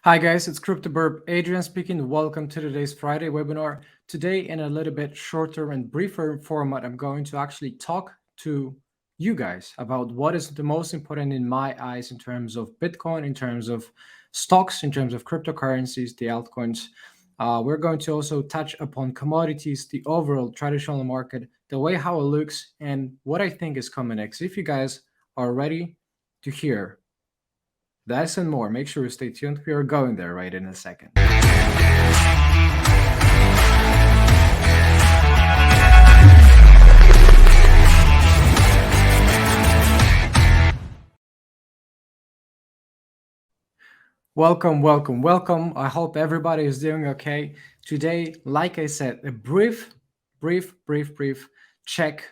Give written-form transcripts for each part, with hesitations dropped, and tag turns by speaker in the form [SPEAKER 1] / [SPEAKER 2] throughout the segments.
[SPEAKER 1] Hi guys, it's CryptoBirb Adrian speaking. Welcome to today's Friday webinar. Today, in a little bit shorter and briefer format, I'm going to actually talk to you guys about what is the most important in my eyes in terms of Bitcoin, in terms of stocks, in terms of cryptocurrencies, the altcoins. We're going to also touch upon commodities, the overall traditional market, the way how it looks, and what I think is coming next. If you guys are ready to hear this and more, make sure you stay tuned. We are going there right in a second. Welcome, welcome, welcome. I hope everybody is doing okay. Today, like I said, a brief check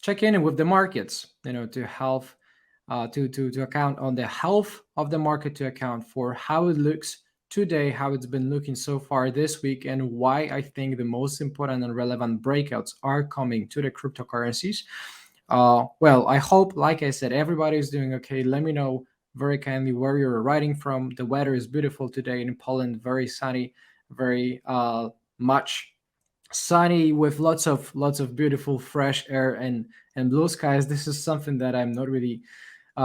[SPEAKER 1] check in with the markets, to help to account on the health of the market, to account for how it looks today, how it's been looking so far this week, and why I think the most important and relevant breakouts are coming to the cryptocurrencies. Well, I hope, like I said, everybody is doing okay. Let me know very kindly where you're writing from. The weather is beautiful today in Poland, very sunny, very much sunny, with lots of beautiful fresh air and blue skies. This is something that I'm not really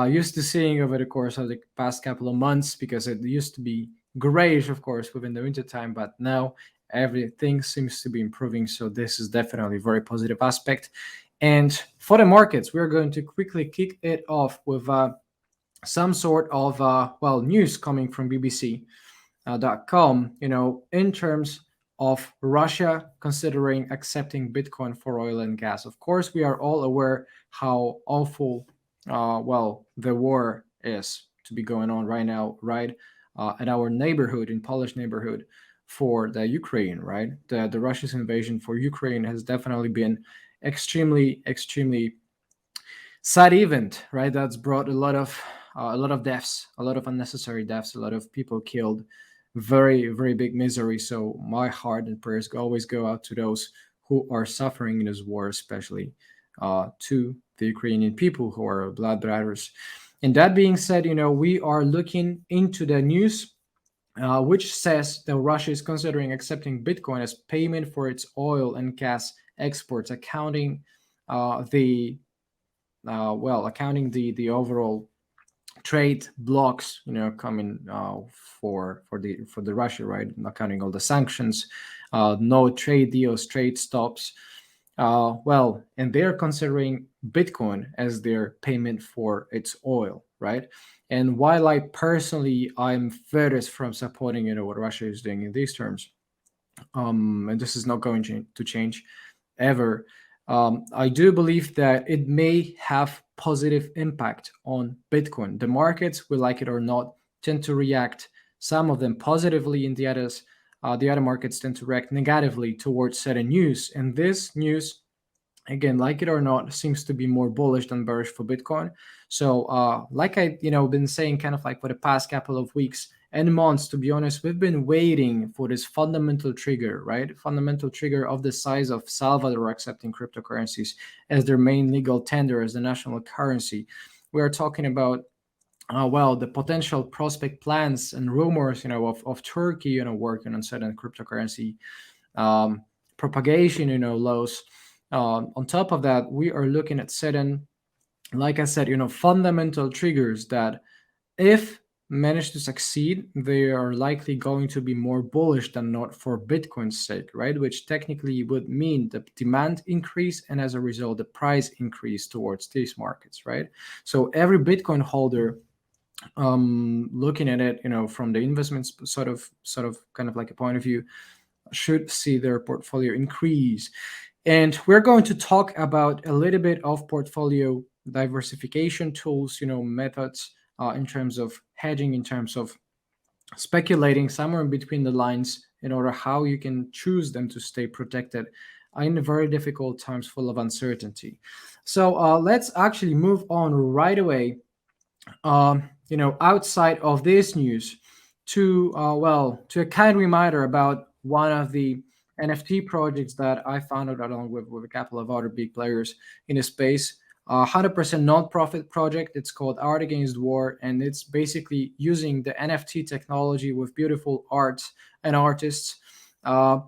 [SPEAKER 1] used to seeing over the course of the past couple of months, because it used to be grayish, of course, within the winter time, but now everything seems to be improving. So this is definitely a very positive aspect. And for the markets, we're going to quickly kick it off with some sort of news coming from BBC.com. In terms of Russia considering accepting Bitcoin for oil and gas. Of course, we are all aware how awful the war is to be going on right now, right, in our neighborhood, in Polish neighborhood, for the Ukraine, right? The Russia's invasion for Ukraine has definitely been extremely sad event, right? That's brought a lot of deaths, a lot of unnecessary deaths, a lot of people killed, very big misery. So my heart and prayers always go out to those who are suffering in this war, especially to the Ukrainian people who are blood brothers. And that being said, we are looking into the news, which says that Russia is considering accepting Bitcoin as payment for its oil and gas exports, accounting the the overall trade blocks, coming for the Russia, right? Not counting all the sanctions, no trade deals, trade stops. And they're considering Bitcoin as their payment for its oil, right? And while I personally, I'm furthest from supporting, what Russia is doing in these terms, and this is not going to change ever. I do believe that it may have positive impact on Bitcoin. The markets, will like it or not, tend to react, some of them positively, and the other markets tend to react negatively towards certain news. And this news, again, like it or not, seems to be more bullish than bearish for Bitcoin. So like I been saying, kind of like for the past couple of weeks and months, to be honest, we've been waiting for this fundamental trigger, right? Fundamental trigger of the size of Salvador accepting cryptocurrencies as their main legal tender, as the national currency. We are talking about the potential prospect plans and rumors, of Turkey, working on certain cryptocurrency propagation, laws. On top of that, we are looking at certain, like I said, fundamental triggers that, if manage to succeed, they are likely going to be more bullish than not for Bitcoin's sake, right? Which technically would mean the demand increase, and as a result, the price increase towards these markets, right? So every Bitcoin holder, looking at it, from the investments sort of kind of like a point of view, should see their portfolio increase. And we're going to talk about a little bit of portfolio diversification tools, methods, in terms of hedging, in terms of speculating somewhere in between the lines, in order how you can choose them to stay protected in very difficult times full of uncertainty. So let's actually move on right away, outside of this news, to a kind reminder about one of the NFT projects that I found out, along with a couple of other big players in the space. 100% non-profit project. It's called Art Against War, and it's basically using the NFT technology with beautiful arts and artists uh,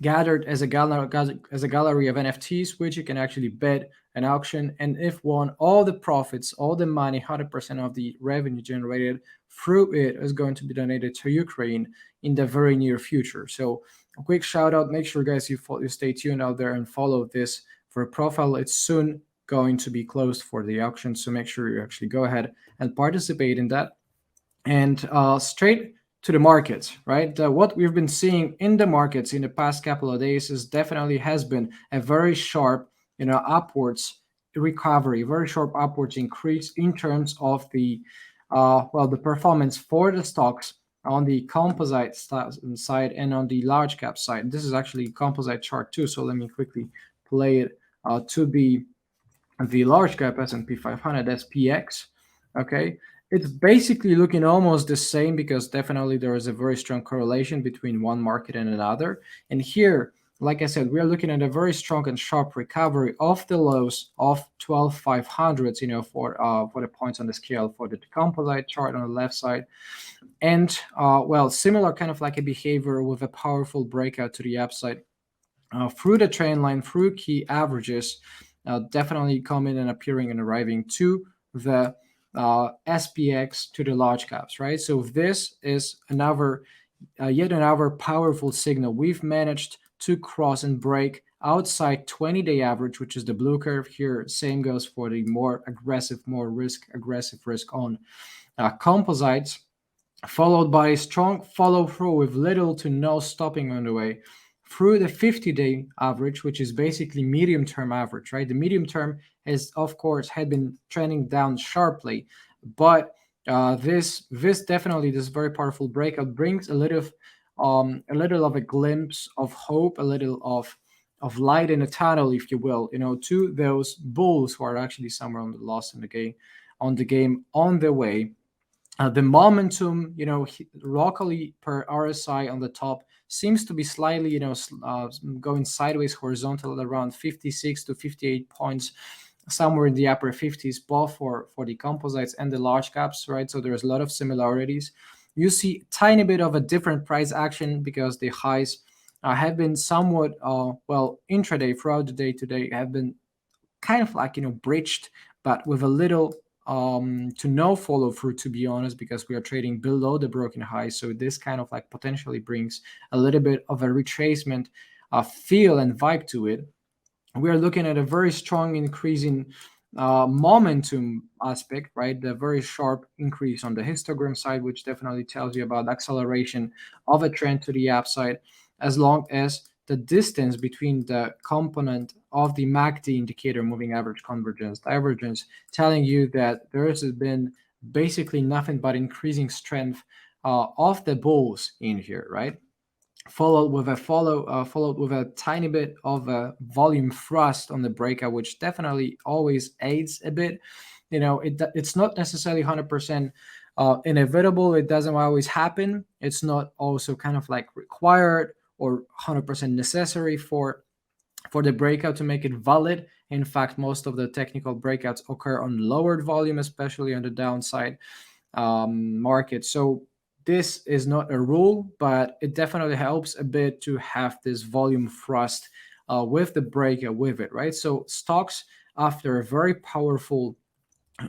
[SPEAKER 1] gathered as a gallery of NFTs, which you can actually bid an auction. And if won, all the profits, all the money, 100% of the revenue generated through it is going to be donated to Ukraine in the very near future. So a quick shout out. Make sure, guys, you stay tuned out there and follow this for a profile. It's soon going to be closed for the auction. So make sure you actually go ahead and participate in that. And straight to the markets, right? What we've been seeing in the markets in the past couple of days is definitely has been a very sharp, upwards recovery, very sharp upwards increase in terms of the, the performance for the stocks on the composite side and on the large cap side. This is actually a composite chart too, so let me quickly play it to the large cap S&P 500 SPX. Okay, it's basically looking almost the same because definitely there is a very strong correlation between one market and another. And here, like I said, we are looking at a very strong and sharp recovery of the lows of 12,500s, for the points on the scale for the composite chart on the left side. And similar kind of like a behavior with a powerful breakout to the upside through the trend line, through key averages, definitely coming and appearing and arriving to the SPX, to the large caps, right? So this is yet another powerful signal. We've managed to cross and break outside 20-day average, which is the blue curve here. Same goes for the more aggressive risk on composites, followed by a strong follow through with little to no stopping on the way through the 50-day average, which is basically medium term average, right? The medium term has, of course, had been trending down sharply, but this very powerful breakout brings a little of a glimpse of hope, a little of light in the tunnel, if you will, to those bulls who are actually somewhere on the loss in the game, on the way. The momentum, locally per RSI on the top seems to be slightly, going sideways horizontal at around 56 to 58 points, somewhere in the upper 50s, both for the composites and the large caps, right? So there's a lot of similarities. You see tiny bit of a different price action because the highs have been somewhat, intraday throughout the day today have been kind of like, bridged, but with a little to no follow through, to be honest, because we are trading below the broken high. So this kind of like potentially brings a little bit of a retracement feel and vibe to it. We are looking at a very strong increase in momentum aspect, right? The very sharp increase on the histogram side, which definitely tells you about acceleration of a trend to the upside, as long as the distance between the component of the MACD indicator, moving average convergence, divergence, telling you that there has been basically nothing but increasing strength of the bulls in here, right? Followed with a tiny bit of a volume thrust on the breakout, which definitely always aids a bit. It's not necessarily 100% inevitable. It doesn't always happen. It's not also kind of like required or 100% necessary for the breakout to make it valid. In fact, most of the technical breakouts occur on lowered volume, especially on the downside market. So this is not a rule, but it definitely helps a bit to have this volume thrust with the breakout with it, right? So stocks, after a very powerful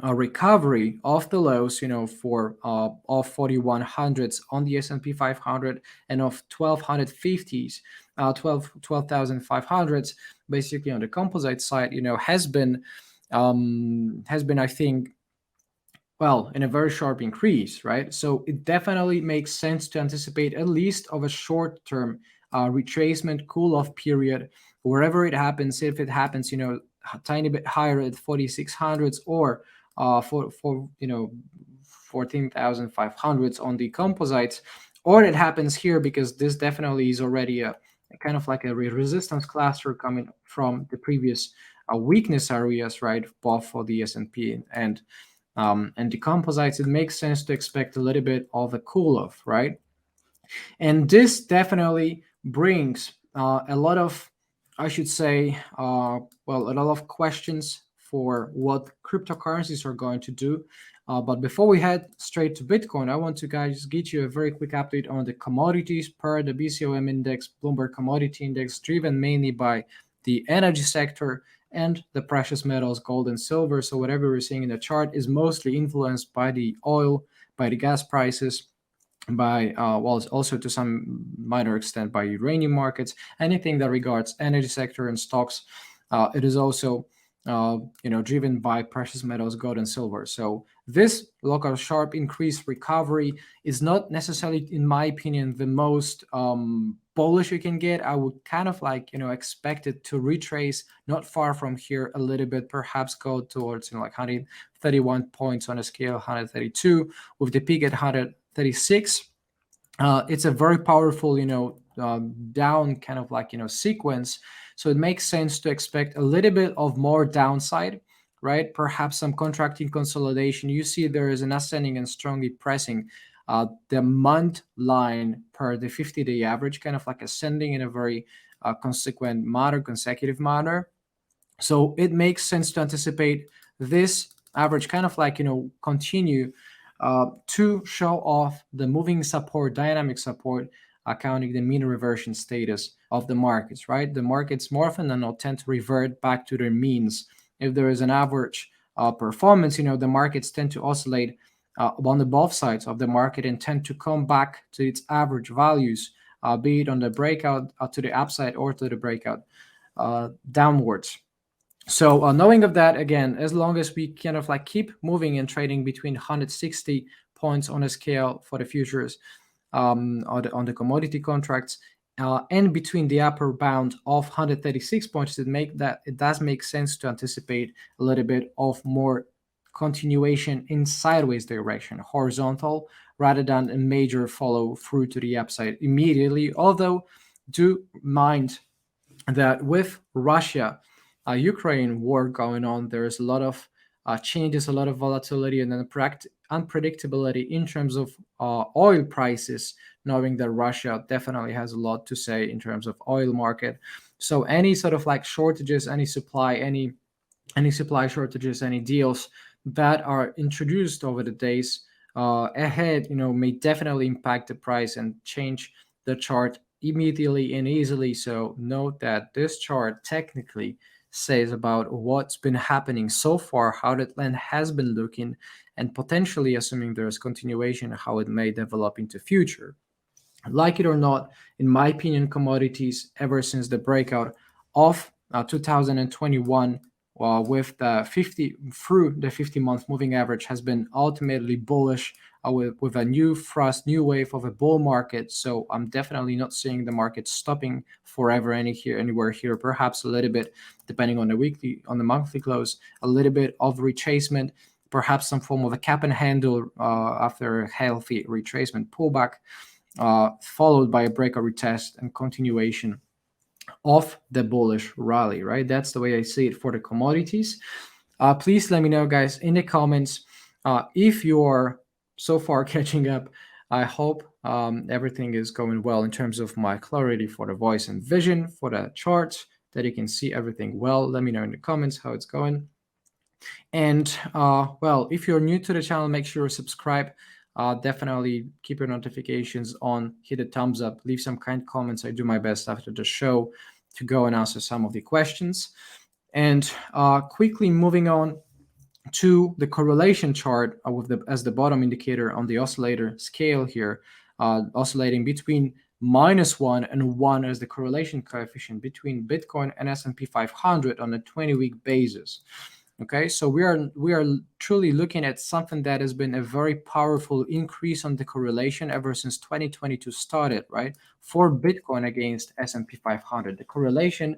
[SPEAKER 1] recovery of the lows, for of 4100s on the S&P 500 and of 1250s, 12,500s, basically on the composite side, has been, I think, in a very sharp increase, right? So it definitely makes sense to anticipate at least of a short-term retracement, cool-off period, wherever it happens. If it happens, a tiny bit higher at 4600s or for 14,500s on the composites, or it happens here because this definitely is already a kind of like a resistance cluster coming from the previous weakness areas, right? Both for the S&P and the composites, it makes sense to expect a little bit of a cool off, right? And this definitely brings a lot of, I should say, a lot of questions for what cryptocurrencies are going to do. But before we head straight to Bitcoin, I want to guys get you a very quick update on the commodities per the BCOM index, Bloomberg Commodity Index, driven mainly by the energy sector and the precious metals, gold and silver. So whatever we're seeing in the chart is mostly influenced by the oil, by the gas prices, by well, also to some minor extent by uranium markets. Anything that regards energy sector and stocks, it is also driven by precious metals, gold and silver. So this local sharp increase recovery is not necessarily, in my opinion, the most bullish you can get. I would kind of expect it to retrace not far from here a little bit, perhaps go towards like 131 points on a scale, 132 with the peak at 136. It's a very powerful, down kind of sequence. So it makes sense to expect a little bit of more downside, right? Perhaps some contracting consolidation. You see there is an ascending and strongly pressing the month line per the 50-day average, kind of like ascending in a very consecutive manner. So it makes sense to anticipate this average kind of continue to show off the moving support, dynamic support, accounting the mean reversion status of the markets, right? The markets more often than not tend to revert back to their means. If there is an average performance, the markets tend to oscillate on the both sides of the market and tend to come back to its average values, be it on the breakout to the upside or to the breakout downwards. So knowing of that, again, as long as we kind of keep moving and trading between 160 points on a scale for the futures on the commodity contracts and between the upper bound of 136 points, it does make sense to anticipate a little bit of more continuation in sideways direction, horizontal, rather than a major follow through to the upside immediately. Although do mind that with Russia Ukraine war going on, there's a lot of changes, a lot of volatility, and then unpredictability in terms of oil prices, knowing that Russia definitely has a lot to say in terms of oil market. So any sort of shortages, any supply shortages, any deals that are introduced over the days ahead, may definitely impact the price and change the chart immediately and easily. So note that this chart technically says about what's been happening so far, how that land has been looking, and potentially, assuming there's continuation, how it may develop into future. Like it or not, in my opinion, commodities ever since the breakout of 2021 with the 50-month moving average has been ultimately bullish with a new thrust, new wave of a bull market. So I'm definitely not seeing the market stopping forever anywhere here. Perhaps a little bit, depending on the monthly close, a little bit of retracement, perhaps some form of a cap and handle after a healthy retracement pullback, followed by a breakout retest and continuation of the bullish rally, right? That's the way I see it for the commodities. Please let me know, guys, in the comments if you're so far catching up. I hope everything is going well in terms of my clarity for the voice and vision for the charts, that you can see everything well. Let me know in the comments how it's going. And well, if you're new to the channel, make sure to subscribe. Definitely keep your notifications on, hit a thumbs up, leave some kind comments. I do my best after the show to go and answer some of the questions. And quickly moving on to the correlation chart as the bottom indicator on the oscillator scale here, oscillating between -1 and 1 as the correlation coefficient between Bitcoin and S&P 500 on a 20-week basis. Okay, so we are truly looking at something that has been a very powerful increase on the correlation ever since 2022 started, right? For Bitcoin against S&P 500, the correlation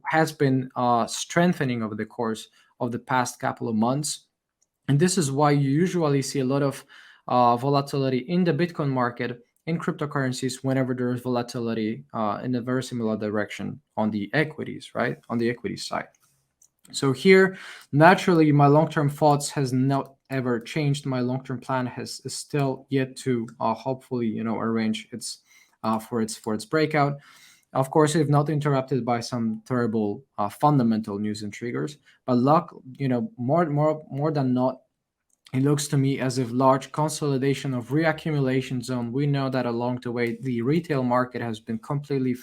[SPEAKER 1] has been strengthening over the course of the past couple of months, and this is why you usually see a lot of volatility in the Bitcoin market, in cryptocurrencies, whenever there is volatility in a very similar direction on the equities, right? On the equity side. So here, naturally, my long-term thoughts has not ever changed. My long-term plan is still yet to hopefully, arrange its for its breakout. Of course, if not interrupted by some terrible fundamental news and triggers. But luck, more than not, it looks to me as if large consolidation of reaccumulation zone. We know that along the way, the retail market has been completely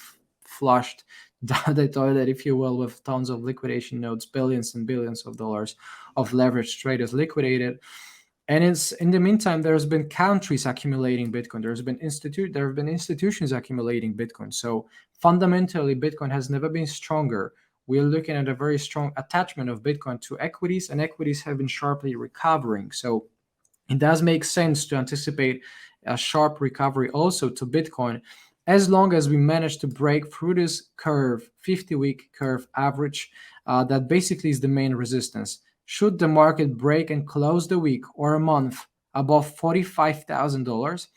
[SPEAKER 1] flushed down the toilet, if you will, with tons of liquidation notes, billions and billions of dollars of leveraged traders liquidated. And it's in the meantime, there's been countries accumulating Bitcoin. There have been institutions accumulating Bitcoin. So fundamentally, Bitcoin has never been stronger. We're looking at a very strong attachment of Bitcoin to equities, and equities have been sharply recovering. So it does make sense to anticipate a sharp recovery also to Bitcoin, as long as we manage to break through this curve, 50-week curve average, that basically is the main resistance. Should the market break and close the week or a month above $45,000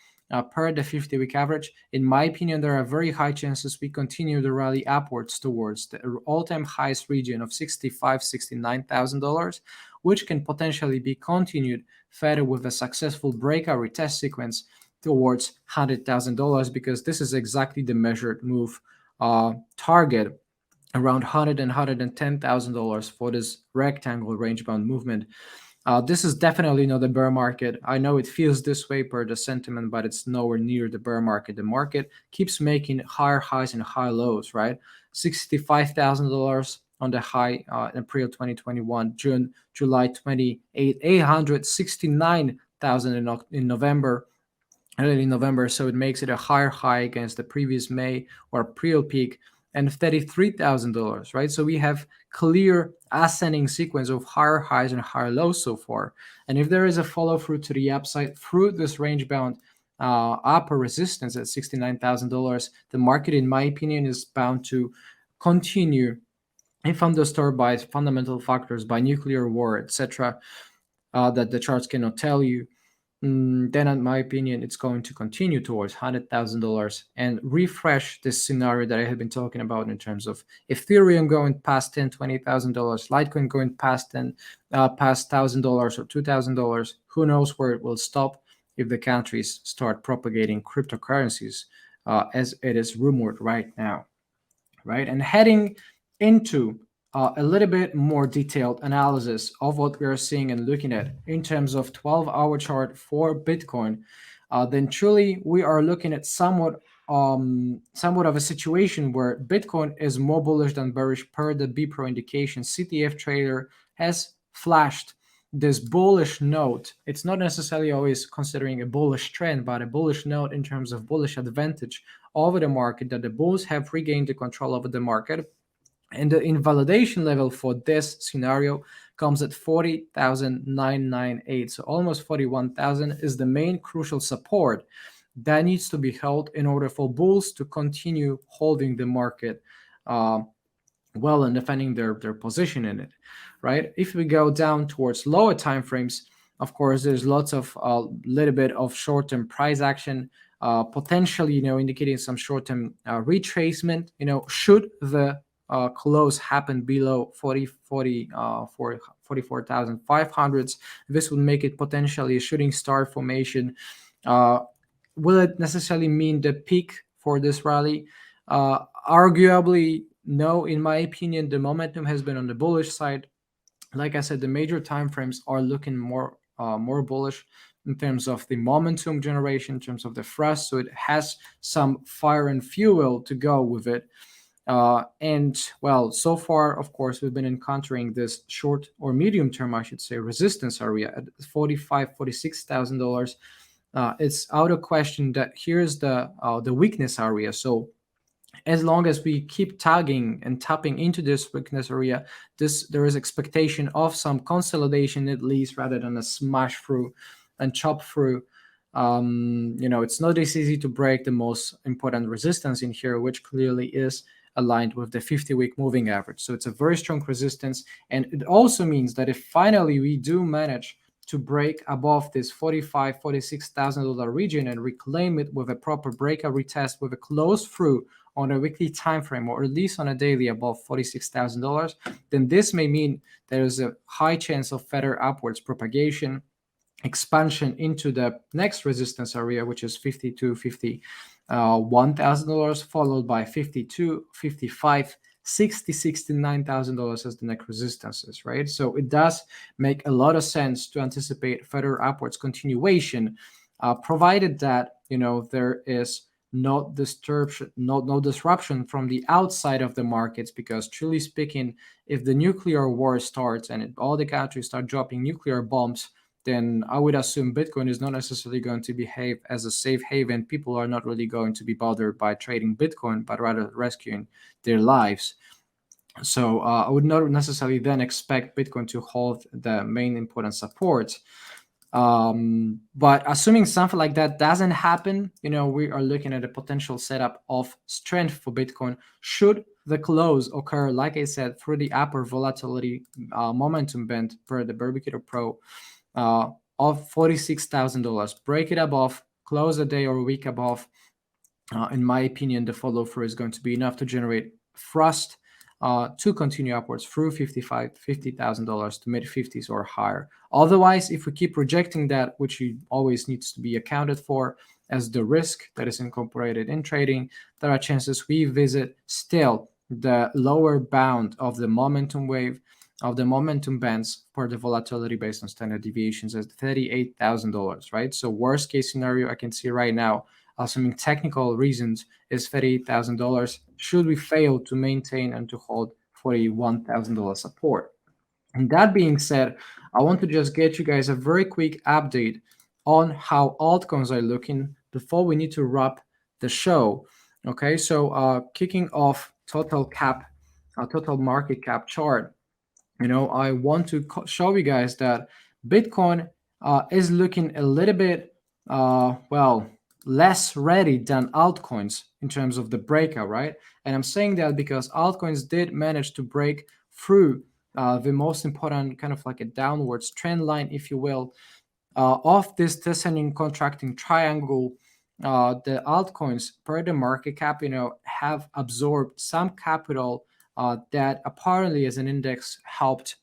[SPEAKER 1] per the 50-week average, in my opinion, there are very high chances we continue the rally upwards towards the all-time highest region of $65,000, $69,000, which can potentially be continued further with a successful breakout retest sequence towards $100,000, because this is exactly the measured move target, around $100,000 and $110,000 for this rectangle range bound movement. This is definitely not a bear market. I know it feels this way per the sentiment, but it's nowhere near the bear market. The market keeps making higher highs and high lows, right? $65,000 on the high in April 2021, July 28, 869,000 in November, early November. So it makes it a higher high against the previous May or April peak, and $33,000, right? So we have clear ascending sequence of higher highs and higher lows so far. And if there is a follow through to the upside through this range bound upper resistance at $69,000, the market, in my opinion, is bound to continue, if undisturbed by fundamental factors, by nuclear war, etc., that the charts cannot tell you. Then in my opinion, it's going to continue towards $100,000 and refresh this scenario that I have been talking about in terms of Ethereum going past $10,000, $20,000, Litecoin going past $1,000 or $2,000. Who knows where it will stop if the countries start propagating cryptocurrencies, as it is rumored right now, right? And heading into a little bit more detailed analysis of what we are seeing and looking at in terms of 12-hour chart for Bitcoin, then truly we are looking at somewhat of a situation where Bitcoin is more bullish than bearish per the BPRO indication. CTF trader has flashed this bullish note. It's not necessarily always considering a bullish trend, but a bullish note in terms of bullish advantage over the market, that the bulls have regained the control over the market. And the invalidation level for this scenario comes at 40,998. So almost 41,000 is the main crucial support that needs to be held in order for bulls to continue holding the market well and defending their position in it, right? If we go down towards lower time frames, of course, there's lots of little bit of short-term price action, potentially, indicating some short-term retracement, should the close happen below 44,500. This would make it potentially a shooting star formation. Will it necessarily mean the peak for this rally? Arguably, no. In my opinion, the momentum has been on the bullish side. Like I said, the major time frames are looking more bullish in terms of the momentum generation, in terms of the thrust. So it has some fire and fuel to go with it. And well, so far, of course, we've been encountering this short or medium term, I should say, resistance area at $46,000. It's out of question that here's the weakness area. So as long as we keep tagging and tapping into this weakness area, there is expectation of some consolidation at least, rather than a smash through and chop through. It's not as easy to break the most important resistance in here, which clearly is aligned with the 50-week moving average. So it's a very strong resistance. And it also means that if finally we do manage to break above this $45,000, $46,000 region and reclaim it with a proper breakout retest with a close through on a weekly time frame, or at least on a daily above $46,000, then this may mean there is a high chance of further upwards propagation. expansion into the next resistance area, which is 52, 50, $1,000, followed by 52, 55, 60, $69,000 as the next resistances, right? So it does make a lot of sense to anticipate further upwards continuation, provided that there is no disruption from the outside of the markets. Because truly speaking, if the nuclear war starts and all the countries start dropping nuclear bombs, then I would assume Bitcoin is not necessarily going to behave as a safe haven. People are not really going to be bothered by trading Bitcoin, but rather rescuing their lives. So I would not necessarily then expect Bitcoin to hold the main important supports. But assuming something like that doesn't happen, we are looking at a potential setup of strength for Bitcoin should the close occur, like I said, through the upper volatility momentum band per the Burbicator Pro of $46,000. Break it above, close a day or a week above. In my opinion, the follow through is going to be enough to generate thrust to continue upwards through $50,000 to mid 50s or higher. Otherwise, if we keep rejecting that, which always needs to be accounted for as the risk that is incorporated in trading, there are chances we visit still the lower bound of the momentum wave, of the momentum bands for the volatility based on standard deviations as $38,000, right? So worst case scenario I can see right now, assuming technical reasons, is $38,000 should we fail to maintain and to hold $41,000 support. And that being said, I want to just get you guys a very quick update on how altcoins are looking before we need to wrap the show. Okay, so kicking off total market cap chart, I want to show you guys that Bitcoin is looking a little bit, less ready than altcoins in terms of the breakout, right? And I'm saying that because altcoins did manage to break through the most important kind of like a downwards trend line, if you will, of this descending contracting triangle. The altcoins per the market cap, have absorbed some capital that apparently as an index helped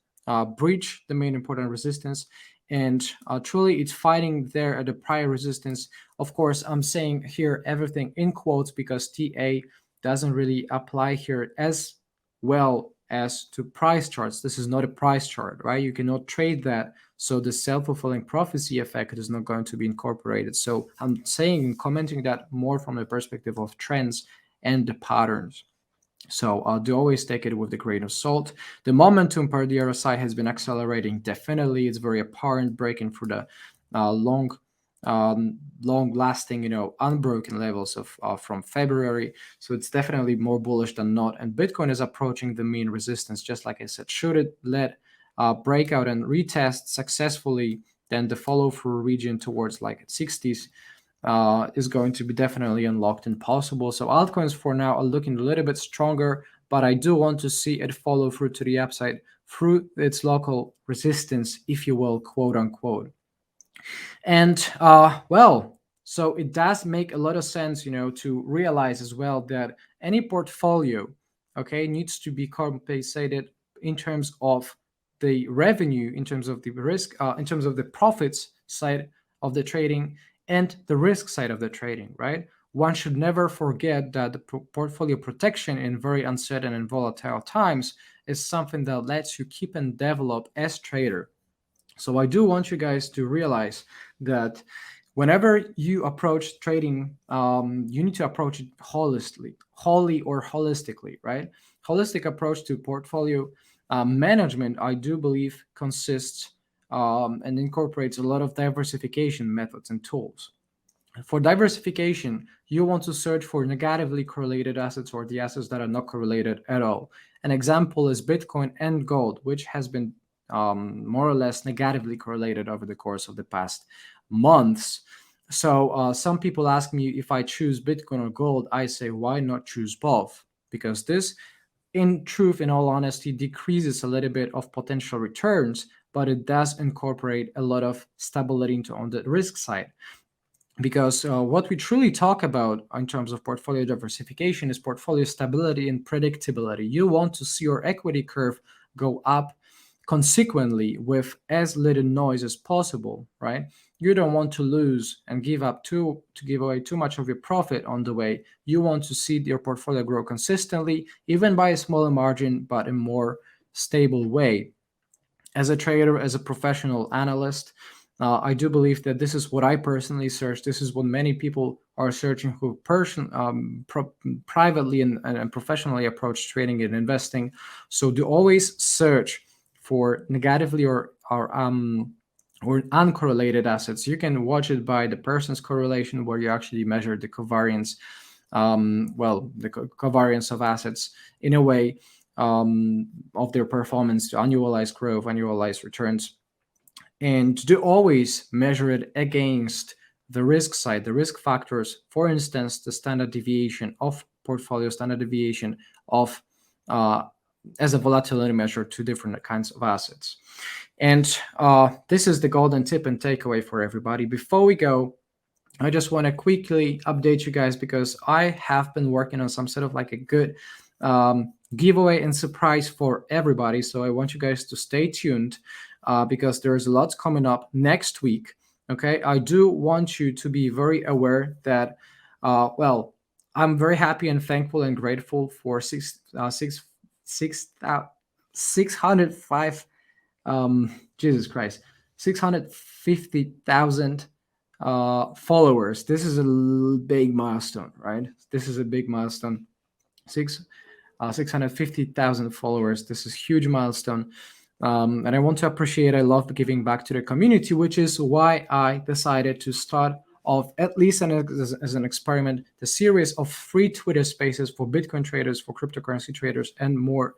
[SPEAKER 1] breach the main important resistance. And truly it's fighting there at the prior resistance. Of course, I'm saying here everything in quotes because TA doesn't really apply here as well as to price charts. This is not a price chart, right? You cannot trade that. So the self-fulfilling prophecy effect is not going to be incorporated. So I'm saying and commenting that more from the perspective of trends and the patterns. So do always take it with a grain of salt. The momentum per the RSI has been accelerating. Definitely, it's very apparent, breaking through the long-lasting, unbroken levels of from February. So it's definitely more bullish than not. And Bitcoin is approaching the mean resistance, just like I said. Should it let breakout and retest successfully, then the follow-through region towards like 60s is going to be definitely unlocked and possible. So altcoins for now are looking a little bit stronger, but I do want to see it follow through to the upside through its local resistance, if you will, quote unquote. And so it does make a lot of sense, to realize as well that any portfolio, okay, needs to be compensated in terms of the revenue, in terms of the risk, in terms of the profits side of the trading and the risk side of the trading, right? One should never forget that the portfolio protection in very uncertain and volatile times is something that lets you keep and develop as trader. So I do want you guys to realize that whenever you approach trading, you need to approach it holistically, right? Holistic approach to portfolio management, I do believe, consists and incorporates a lot of diversification methods and tools. For diversification, you want to search for negatively correlated assets or the assets that are not correlated at all. An example is Bitcoin and gold, which has been more or less negatively correlated over the course of the past months. So some people ask me if I choose Bitcoin or gold. I say, why not choose both? Because this, in truth, in all honesty, decreases a little bit of potential returns, but it does incorporate a lot of stability on the risk side. Because what we truly talk about in terms of portfolio diversification is portfolio stability and predictability. You want to see your equity curve go up consequently with as little noise as possible, right? You don't want to lose and to give away too much of your profit on the way. You want to see your portfolio grow consistently, even by a smaller margin, but in more stable way. As a trader, as a professional analyst, I do believe that this is what I personally search. This is what many people are searching who privately and professionally approach trading and investing. So do always search for negatively or uncorrelated assets. You can watch it by the Pearson's correlation, where you actually measure the covariance, covariance of assets in a way of their performance to annualized growth, annualized returns, and to always measure it against the risk side, the risk factors. For instance, the standard deviation of portfolio, standard deviation of as a volatility measure to different kinds of assets. And this is the golden tip and takeaway for everybody. Before we go, I just want to quickly update you guys, because I have been working on some sort of like a good giveaway and surprise for everybody. So I want you guys to stay tuned because there's lots coming up next week. Okay, I do want you to be very aware that, I'm very happy and thankful and grateful for 605 Jesus Christ, 650,000 followers. This is a big milestone, right? This is a big milestone. 650,000 followers. This is a huge milestone. And I want to appreciate, I love giving back to the community, which is why I decided to start off, at least as an experiment, the series of free Twitter spaces for Bitcoin traders, for cryptocurrency traders, and more.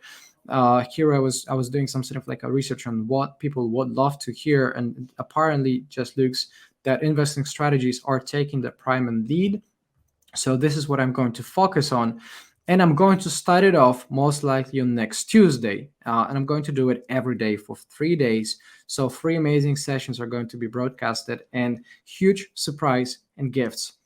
[SPEAKER 1] Here I was doing some sort of like a research on what people would love to hear, and apparently just looks that investing strategies are taking the prime and lead. So this is what I'm going to focus on. And I'm going to start it off most likely on next Tuesday. And I'm going to do it every day for 3 days. So 3 amazing sessions are going to be broadcasted, and huge surprise and gifts.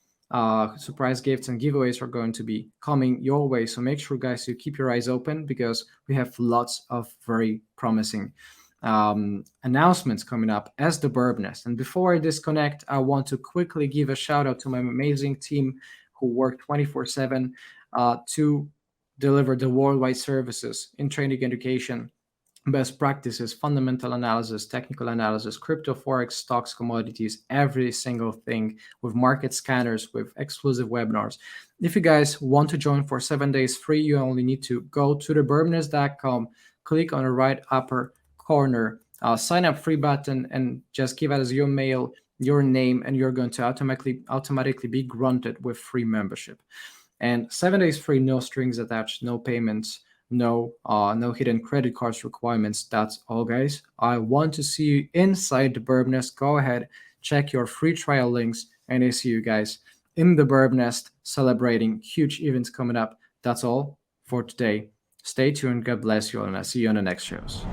[SPEAKER 1] Surprise gifts and giveaways are going to be coming your way. So make sure, guys, you keep your eyes open, because we have lots of very promising announcements coming up as the Birb Nest. And before I disconnect, I want to quickly give a shout out to my amazing team who work 24/7 to deliver the worldwide services in trading education, best practices, fundamental analysis, technical analysis, crypto, forex, stocks, commodities, every single thing, with market scanners, with exclusive webinars. If you guys want to join for 7 days free, you only need to go to thebirbnest.com, click on the right upper corner, sign up free button, and just give us your mail, your name, and you're going to automatically be granted with free membership. And 7 days free, no strings attached, no payments, no hidden credit cards requirements. That's all, guys. I want to see you inside the Birb Nest. Go ahead, check your free trial links, and I see you guys in the Birb Nest celebrating huge events coming up. That's all for today. Stay tuned. God bless you all, and I'll see you on the next shows.